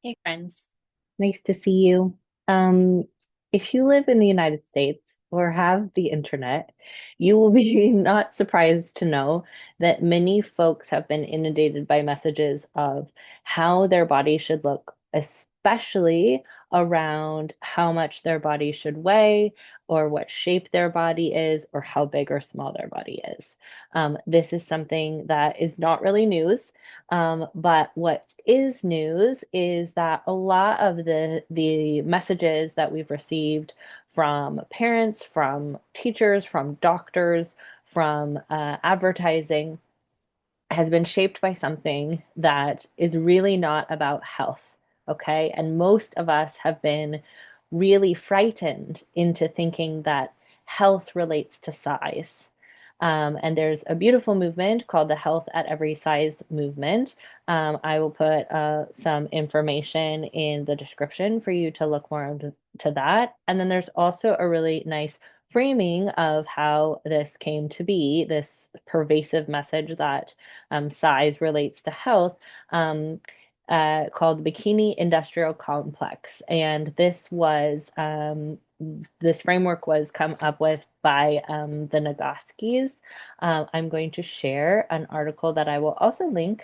Hey, friends. Nice to see you. Um, if you live in the United States or have the internet, you will be not surprised to know that many folks have been inundated by messages of how their body should look, especially around how much their body should weigh, or what shape their body is, or how big or small their body is. This is something that is not really news. But what is news is that a lot of the messages that we've received from parents, from teachers, from doctors, from advertising has been shaped by something that is really not about health. Okay. And most of us have been really frightened into thinking that health relates to size. And there's a beautiful movement called the Health at Every Size movement. I will put some information in the description for you to look more into that. And then there's also a really nice framing of how this came to be, this pervasive message that size relates to health, called the Bikini Industrial Complex. And this framework was come up with by the Nagaskis. I'm going to share an article that I will also link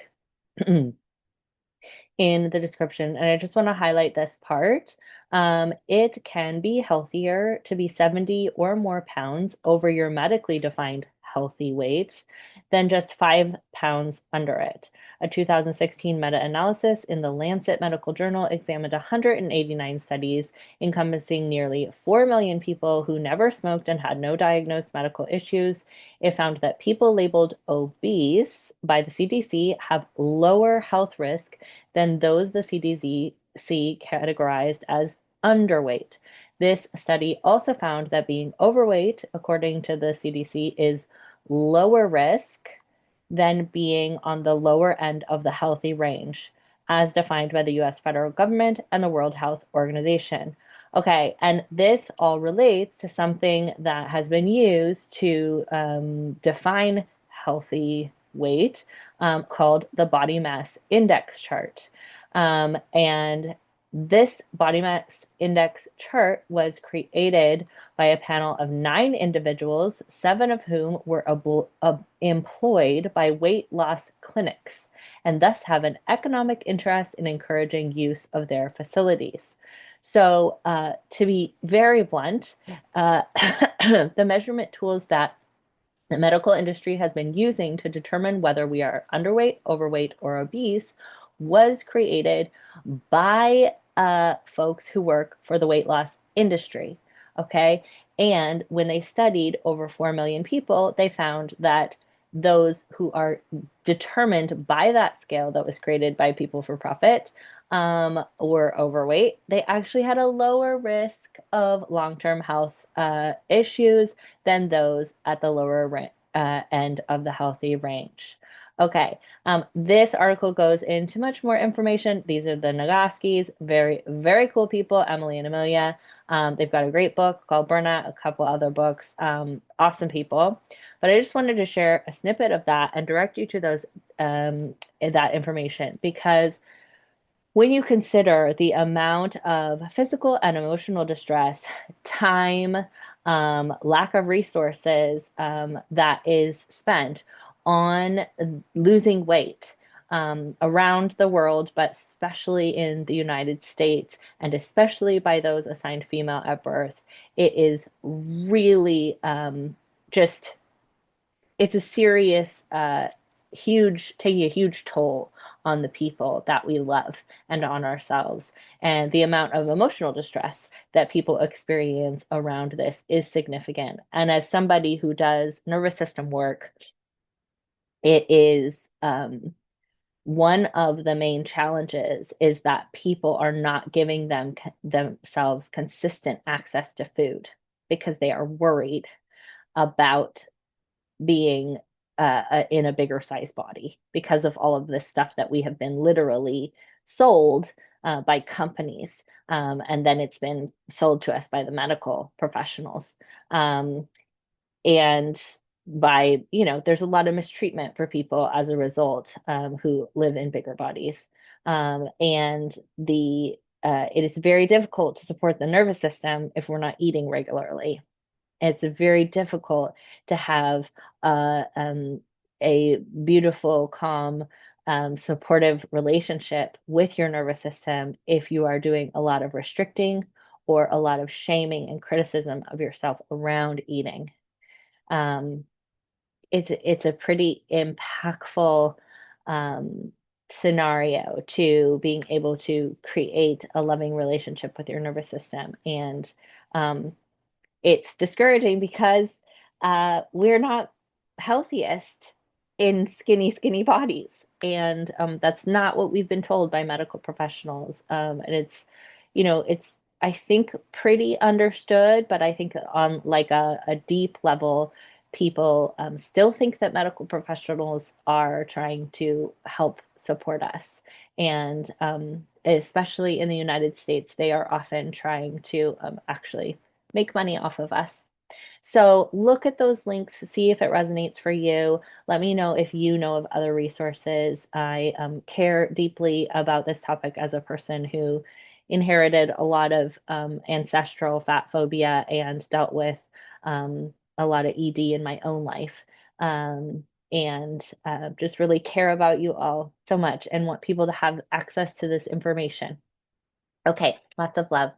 in the description. And I just want to highlight this part. It can be healthier to be 70 or more pounds over your medically defined healthy weight than just 5 pounds under it. A 2016 meta analysis in the Lancet Medical Journal examined 189 studies encompassing nearly 4 million people who never smoked and had no diagnosed medical issues. It found that people labeled obese by the CDC have lower health risk than those the CDC categorized as underweight. This study also found that being overweight, according to the CDC, is lower risk than being on the lower end of the healthy range, as defined by the US federal government and the World Health Organization. Okay, and this all relates to something that has been used to define healthy weight, called the body mass index chart. And this body mass index chart was created by a panel of 9 individuals, 7 of whom were employed by weight loss clinics and thus have an economic interest in encouraging use of their facilities. So, to be very blunt, uh, the measurement tools that the medical industry has been using to determine whether we are underweight, overweight, or obese was created by folks who work for the weight loss industry. Okay. And when they studied over 4 million people, they found that those who are determined by that scale that was created by people for profit were overweight. They actually had a lower risk of long term health issues than those at the lower end of the healthy range. Okay, this article goes into much more information. These are the Nagaskis, very, very cool people, Emily and Amelia. They've got a great book called Burnout, a couple other books. Awesome people. But I just wanted to share a snippet of that and direct you to that information because when you consider the amount of physical and emotional distress, time, lack of resources that is spent on losing weight around the world, but especially in the United States, and especially by those assigned female at birth, it is really just it's a serious, taking a huge toll on the people that we love and on ourselves. And the amount of emotional distress that people experience around this is significant. And as somebody who does nervous system work, it is one of the main challenges is that people are not giving themselves consistent access to food because they are worried about being in a bigger size body because of all of this stuff that we have been literally sold by companies. And then it's been sold to us by the medical professionals. And there's a lot of mistreatment for people as a result who live in bigger bodies. And it is very difficult to support the nervous system if we're not eating regularly. It's very difficult to have a beautiful, calm, supportive relationship with your nervous system if you are doing a lot of restricting or a lot of shaming and criticism of yourself around eating. Um, it's a pretty impactful um, scenario to being able to create a loving relationship with your nervous system. And um, it's discouraging because we're not healthiest in skinny bodies. And that's not what we've been told by medical professionals. And it's, I think, pretty understood, but I think on like a deep level, people still think that medical professionals are trying to help support us. And especially in the United States, they are often trying to actually make money off of us. So look at those links, see if it resonates for you. Let me know if you know of other resources. I care deeply about this topic as a person who inherited a lot of ancestral fat phobia and dealt with a lot of ED in my own life. Um, and just really care about you all so much and want people to have access to this information. Okay, lots of love.